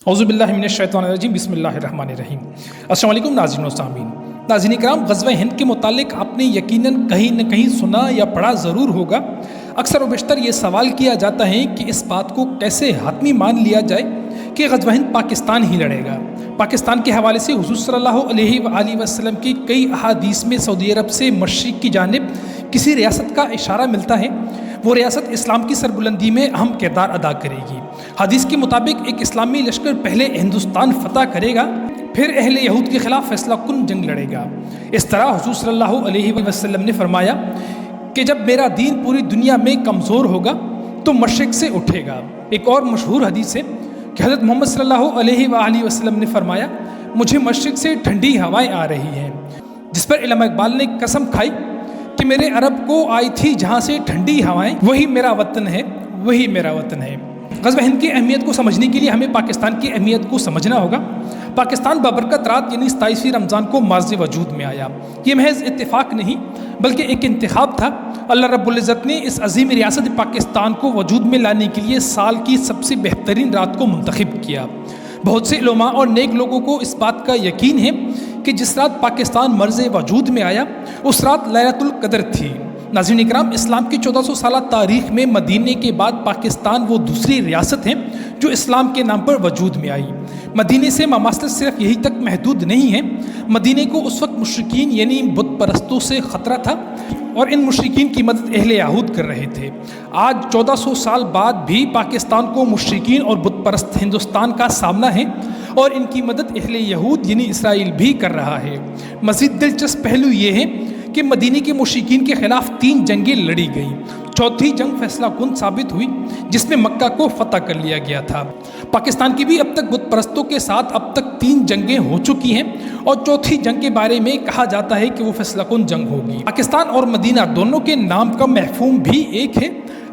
औज़ु बिल्लाहि मिनश शैतानिर रजीम बिस्मिल्लाहिर रहमानिर रहीम। अस्सलाम वालेकुम नाज़रीन व सामीन। नाज़रीन किराम, ग़ज़वा हिंद के मुतालिक आपने यकीनन कहीं न कहीं सुना या पढ़ा ज़रूर होगा। अक्सर व बेशतर ये सवाल किया जाता है कि इस बात को कैसे हातमी मान लिया जाए कि ग़ज़वा हिंद पाकिस्तान ही लड़ेगा। पाकिस्तान के हवाले से हुज़ूर सल्लल्लाहु अलैहि वसल्लम की कई अहादीस में सऊदी अरब से मशरिक़ की जानिब किसी रियासत का इशारा मिलता है। वो रियासत इस्लाम की सरबुलंदी में अहम किरदार अदा करेगी। हदीस के मुताबिक एक इस्लामी लश्कर पहले हिंदुस्तान फतह करेगा, फिर अहले यहूद के खिलाफ फैसला कुन जंग लड़ेगा। इस तरह हुज़ूर सल्लल्लाहु अलैहि वसल्लम ने फरमाया कि जब मेरा दीन पूरी दुनिया में कमज़ोर होगा तो मशरिक़ से उठेगा। एक और मशहूर हदीस है कि हज़रत मोहम्मद सल्लल्लाहु अलैहि वसल्लम ने फरमाया, मुझे मशरिक़ से ठंडी हवाएँ आ रही हैं, जिस पर इल्मा इक़बाल ने कसम खाई कि मेरे अरब को आई थी जहाँ से ठंडी हवाएं, वही मेरा वतन है, वही मेरा वतन है। ग़ज़वा हिंद की अहमियत को समझने के लिए हमें पाकिस्तान की अहमियत को समझना होगा। पाकिस्तान बाबरकत रात यानी 27वीं रमज़ान को माज़ वजूद में आया। ये महज इत्तेफाक नहीं बल्कि एक इंतखाब था। अल्लाह रब्बुल इज़्ज़त ने इस अज़ीम रियासत पाकिस्तान को वजूद में लाने के लिए साल की सबसे बेहतरीन रात को मुंतखब किया। बहुत से उलमा और नेक लोगों को इस बात का यकीन है कि जिस रात पाकिस्तान मर्ज़ वजूद में आया उस रात लैलतुल क़द्र थी। नाज़रीन इकराम, इस्लाम की 1400 साल तारीख़ में मदीने के बाद पाकिस्तान वो दूसरी रियासत है जो इस्लाम के नाम पर वजूद में आई। मदीने से ममासलत सिर्फ यही तक महदूद नहीं है। मदीने को उस वक्त मुशरिकीन यानी बुत परस्तों से ख़तरा था और इन मुशरिकीन की मदद अहले यहूद कर रहे थे। आज 1400 साल बाद भी पाकिस्तान को मुशरिकीन और बुत परस्त हिंदुस्तान का सामना है और इनकी मदद अहले यहूद यानी इसराइल भी कर रहा है। मज़ीद दिलचस्प पहलू ये है कि मदीने के मुशरिकीन के ख़िलाफ़ 3 जंगें लड़ी गईं। चौथी जंग फैसला कुन साबित हुई जिसमें मक्का को फ़तह कर लिया गया था। पाकिस्तान की भी अब तक बुत परस्तों के साथ अब तक 3 जंगें हो चुकी हैं और चौथी जंग के बारे में कहा जाता है कि वो फैसला कुन जंग होगी। पाकिस्तान और मदीना दोनों के नाम का महफूम भी एक है।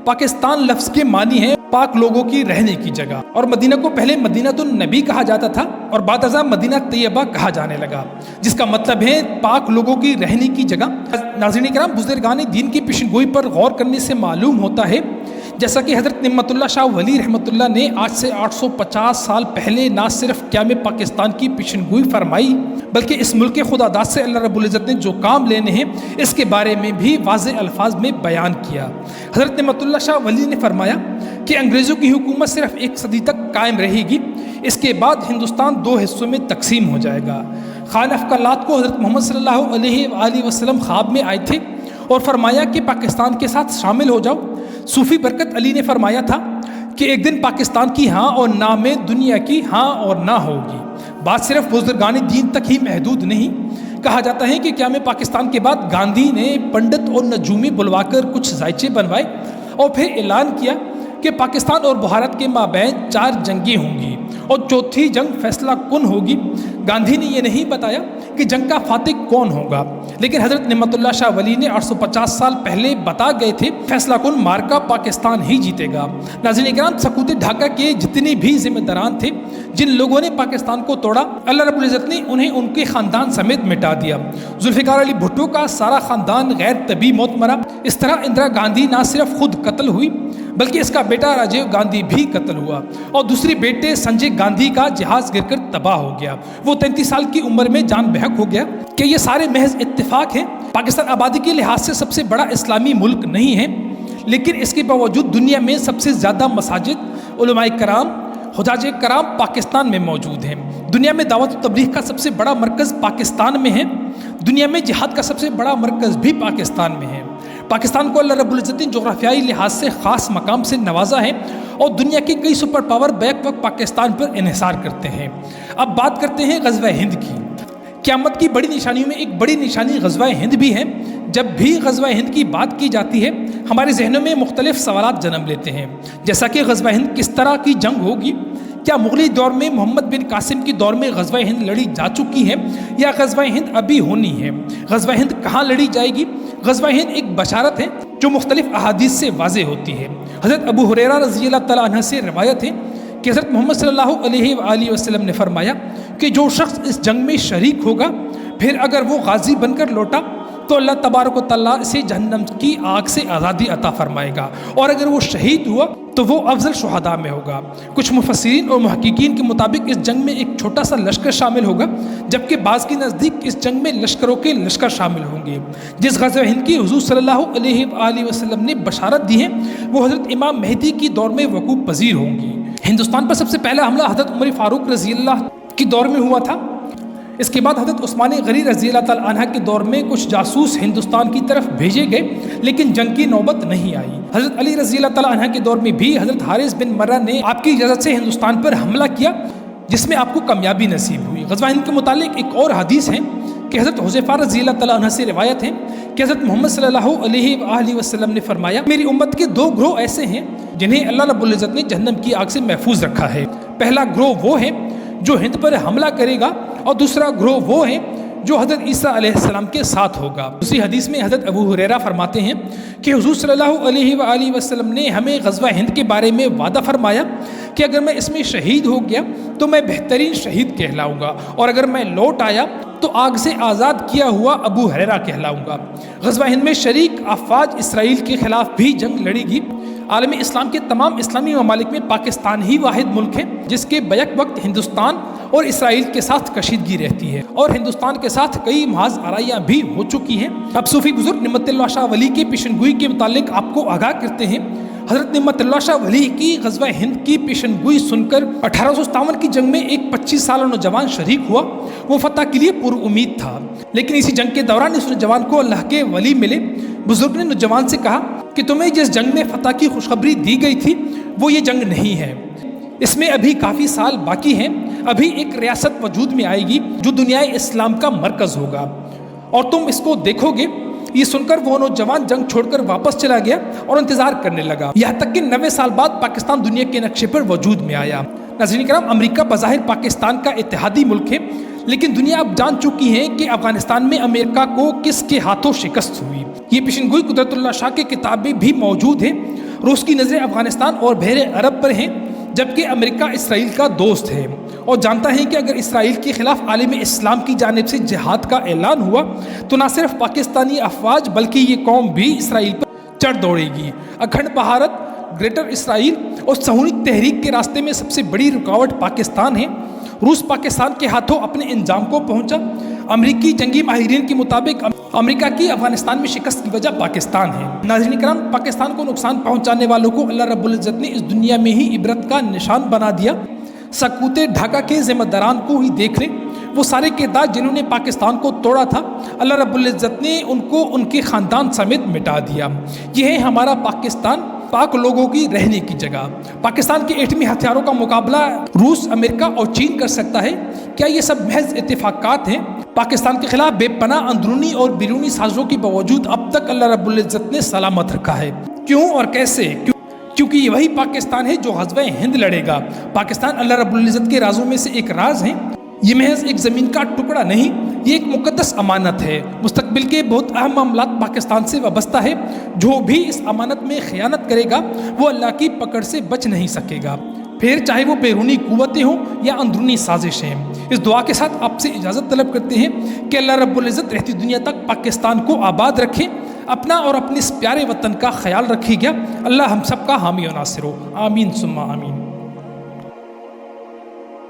पाकिस्तान लफ्ज़ के मानी है पाक लोगों की रहने की जगह, और मदीना को पहले मदीनातुन नबी कहा जाता था और बाद अज़ा मदीना तैयबा कहा जाने लगा, जिसका मतलब है पाक लोगों की रहने की जगह। नाज़रीन किराम, बुज़ुर्गान दीन की पेशगोई पर गौर करने से मालूम होता है जैसा कि हज़रत निअमतुल्लाह शाह वली रहमतुल्लाह ने आज से 850 साल पहले ना सिर्फ क़याम पाकिस्तान की पेशगोई फरमाई बल्कि इस मुल्क के खुदादाद से अल्लाह रब्बुल इज़्ज़त ने जो काम लेने हैं इसके बारे में भी वाज़ेह अल्फाज में बयान किया। हज़रत निअमतुल्लाह शाह वली ने फरमाया कि अंग्रेज़ों की हुकूमत सिर्फ 1 सदी तक कायम रहेगी, इसके बाद हिंदुस्तान 2 हिस्सों में तकसीम हो जाएगा। खान अफ़कालात को हज़रत मोहम्मद सल्लल्लाहु अलैहि वसल्लम ख्वाब में आए थे और फरमाया कि पाकिस्तान के साथ शामिल हो जाओ। सूफ़ी बरकत अली ने फरमाया था कि एक दिन पाकिस्तान की हाँ और ना में दुनिया की हाँ और ना होगी। बात सिर्फ बुज़ुर्गान दीन तक ही महदूद नहीं। कहा जाता है कि क़याम पाकिस्तान के बाद गांधी ने पंडित और नजूमी बुलवाकर कुछ जायचे बनवाए और फिर ऐलान किया कि पाकिस्तान और भारत के माबैन 4 जंगें होंगी और चौथी जंग फैसला कुन होगी। गांधी ने यह नहीं बताया कि जंग का फातिह कौन होगा, लेकिन हज़रत निअमतुल्लाह शाह वली ने 850 साल पहले बता गए थे फैसला कुन मार्का पाकिस्तान ही जीतेगा। नाज़रीन इकराम, सकूत ढाका के जितने भी जिम्मेदारान थे जिन लोगों ने पाकिस्तान को तोड़ा, अल्लाह रब्बुल इज़्ज़त ने उन्हें उनके ख़ानदान समेत मिटा दिया। जुल्फ़िकार अली भुट्टो का सारा ख़ानदान गैर तबी मौत मरा। इस तरह इंदिरा गांधी ना सिर्फ खुद कत्ल हुई बल्कि इसका बेटा राजीव गांधी भी कत्ल हुआ और दूसरे बेटे संजय गांधी का जहाज़ गिरकर तबाह हो गया। वो 33 साल की उम्र में जान बहक हो गया। कि ये सारे महज इत्तेफाक है। पाकिस्तान आबादी के लिहाज से सबसे बड़ा इस्लामी मुल्क नहीं है, लेकिन इसके बावजूद दुनिया में सबसे ज़्यादा मसाजिद, उलमाए कराम, हुजाजे कराम पाकिस्तान में मौजूद हैं। दुनिया में दावत व तबलीग का सबसे बड़ा मरकज़ पाकिस्तान में है। दुनिया में जिहाद का सबसे बड़ा मरकज़ भी पाकिस्तान में है। पाकिस्तान को अल्लाह रब्बुल इज़्ज़त ने जोग्राफियाई लिहाज से ख़ास मकाम से नवाजा है और दुनिया के कई सुपर पावर बैक वक्त पाकिस्तान पर इन्हिसार करते हैं। अब बात करते हैं ग़ज़वा हिंद की। क़यामत की बड़ी निशानियों में एक बड़ी निशानी ग़ज़वा हिंद भी है। जब भी ग़ज़वा हिंद की बात की जाती है हमारे जहनों में मुख्तलिफ़ सवालात जन्म लेते हैं, जैसा कि ग़ज़वा हिंद किस तरह की जंग होगी। क्या मुग़ली दौर में मोहम्मद बिन कासिम के दौर में ग़ज़वा हिंद लड़ी जा चुकी है या ग़ज़वा हिंद अभी होनी है? ग़ज़वा हिंद कहाँ लड़ी जाएगी? ग़ज़वा हिंद एक बशारत है जो मुख्तलिफ़ अहादीस से वाज़े होती है। हज़रत अबू हुरैरा रज़ियल्लाहु तआला अन्हु से रिवायत है कि हज़रत मोहम्मद सल्लल्लाहु अलैहि वसल्लम ने फरमाया कि जो शख्स इस जंग में शरीक होगा फिर अगर वो गाज़ी बनकर लौटा تو اللہ تبارک و تعالیٰ اسے جہنم کی آگ سے آزادی عطا فرمائے گا، اور اگر وہ شہید ہوا تو وہ افضل شہداء میں ہوگا۔ کچھ مفسرین اور محققین کے مطابق اس جنگ میں ایک چھوٹا سا لشکر شامل ہوگا، جبکہ بعض کے نزدیک اس جنگ میں لشکروں کے لشکر شامل ہوں گے۔ جس غزوہ ہند کی حضور صلی اللہ علیہ وآلہ وسلم نے بشارت دی ہے وہ حضرت امام مہدی کی دور میں وقوع پذیر ہوں گی۔ ہندوستان پر سب سے پہلا حملہ حضرت عمر فاروق رضی اللہ کی دور میں ہوا تھا۔ اس کے بعد حضرت عثمان غنی رضی اللہ تعالیٰ عنہ کے دور میں کچھ جاسوس ہندوستان کی طرف بھیجے گئے، لیکن جنگ کی نوبت نہیں آئی۔ حضرت علی رضی اللہ تعالیٰ عنہ کے دور میں بھی حضرت حارث بن مرہ نے آپ کی اجازت سے ہندوستان پر حملہ کیا، جس میں آپ کو کامیابی نصیب ہوئی۔ غزوہ ہند کے متعلق ایک اور حدیث ہے کہ حضرت حذیفہ رضی اللہ تعالیٰ عنہ سے روایت ہے کہ حضرت محمد صلی اللہ علیہ وآلہ وسلم نے فرمایا، میری امت کے دو گروہ ایسے ہیں جنہیں اللہ رب العزت نے جہنم کی آگ سے محفوظ رکھا ہے۔ پہلا گروہ وہ ہے جو ہند پر حملہ کرے گا، اور دوسرا گروہ وہ ہے جو حضرت عیسیٰ علیہ السلام کے ساتھ ہوگا۔ دوسری حدیث میں حضرت ابو ہریرہ فرماتے ہیں کہ حضور صلی اللہ علیہ وآلہ وسلم نے ہمیں غزوہ ہند کے بارے میں وعدہ فرمایا کہ اگر میں اس میں شہید ہو گیا تو میں بہترین شہید کہلاؤں گا، اور اگر میں لوٹ آیا تو آگ سے آزاد کیا ہوا ابو ہریرہ کہلاؤں گا۔ غزوہ ہند میں شریک افواج اسرائیل کے خلاف بھی جنگ لڑی گی۔ عالم اسلام کے تمام اسلامی ممالک میں پاکستان ہی واحد ملک ہے جس کے بیک وقت ہندوستان اور اسرائیل کے ساتھ کشیدگی رہتی ہے، اور ہندوستان کے ساتھ کئی محاذ آرائیاں بھی ہو چکی ہیں۔ اب صوفی بزرگ نعمت اللہ شاہ ولی کے پیشن گوئی کے متعلق آپ کو آگاہ کرتے ہیں۔ حضرت نعمت اللہ شاہ ولی کی غزوہ ہند کی پیشن گوئی سن کر 1857 کی جنگ میں ایک 25 سالہ نوجوان شریک ہوا۔ وہ فتح کے لیے پر امید تھا، لیکن اسی جنگ کے دوران اس نوجوان کو اللہ کے ولی ملے۔ بزرگ نے نوجوان سے کہا کہ تمہیں جس جنگ میں فتح کی خوشخبری دی گئی تھی وہ یہ جنگ نہیں ہے، اس میں ابھی کافی سال باقی ہیں، ابھی ایک ریاست وجود میں آئے گی جو دنیا اسلام کا مرکز ہوگا اور تم اس کو دیکھو گے۔ یہ سن کر وہ نوجوان جنگ چھوڑ کر واپس چلا گیا اور انتظار کرنے لگا، یہاں تک کہ 90 سال بعد پاکستان دنیا کے نقشے پر وجود میں آیا۔ ناظرین کرام، امریکہ بظاہر پاکستان کا اتحادی ملک ہے، لیکن دنیا اب جان چکی ہے کہ افغانستان میں امریکہ کو کس کے ہاتھوں شکست ہوئی۔ یہ پیشن گوئی قدرت اللہ شاہ کی کتابیں بھی موجود ہیں۔ روس کی نظریں افغانستان اور بحر عرب پر ہیں، جبکہ امریکہ اسرائیل کا دوست ہے اور جانتا ہے کہ اگر اسرائیل کے خلاف عالم اسلام کی جانب سے جہاد کا اعلان ہوا تو نہ صرف پاکستانی افواج بلکہ یہ قوم بھی اسرائیل پر چڑھ دوڑے گی۔ اکھنڈ بھارت، گریٹر اسرائیل اور صہیونی تحریک کے راستے میں سب سے بڑی رکاوٹ پاکستان ہے۔ روس پاکستان کے ہاتھوں اپنے انجام کو پہنچا۔ امریکی جنگی ماہرین کے مطابق امریکہ کی افغانستان میں شکست کی وجہ پاکستان ہے۔ ناظرین کرام، پاکستان کو نقصان پہنچانے والوں کو اللہ رب العزت نے اس دنیا میں ہی عبرت کا نشان بنا دیا۔ سکوت ڈھاکہ کے ذمہ داران کو ہی دیکھ لیں، وہ سارے کردار جنہوں نے پاکستان کو توڑا تھا، اللہ رب العزت نے ان کو ان کے خاندان سمیت مٹا دیا۔ یہ ہے ہمارا پاکستان، پاک لوگوں کی رہنے کی جگہ۔ پاکستان کے ایٹمی ہتھیاروں کا مقابلہ روس، امریکہ اور چین کر سکتا ہے؟ کیا یہ سب محض اتفاقات ہیں؟ پاکستان کے خلاف بے پناہ اندرونی اور بیرونی سازشوں کے باوجود اب تک اللہ رب العزت نے سلامت رکھا ہے۔ کیوں اور کیسے؟ کیونکہ یہ وہی پاکستان ہے جو غزوہ ہند لڑے گا۔ پاکستان اللہ رب العزت کے رازوں میں سے ایک راز ہے۔ یہ محض ایک زمین کا ٹکڑا نہیں، یہ ایک مقدس امانت ہے۔ مستقبل کے بہت اہم معاملات پاکستان سے وابستہ ہے۔ جو بھی اس امانت میں خیانت کرے گا وہ اللہ کی پکڑ سے بچ نہیں سکے گا، پھر چاہے وہ بیرونی قوتیں ہوں یا اندرونی سازشیں۔ اس دعا کے ساتھ آپ سے اجازت طلب کرتے ہیں کہ اللہ رب العزت رہتی دنیا تک پاکستان کو آباد رکھے، اپنا اور اپنے اس پیارے وطن کا خیال رکھے گا۔ اللہ ہم سب کا حامی و ناصر ہو، آمین ثم آمین۔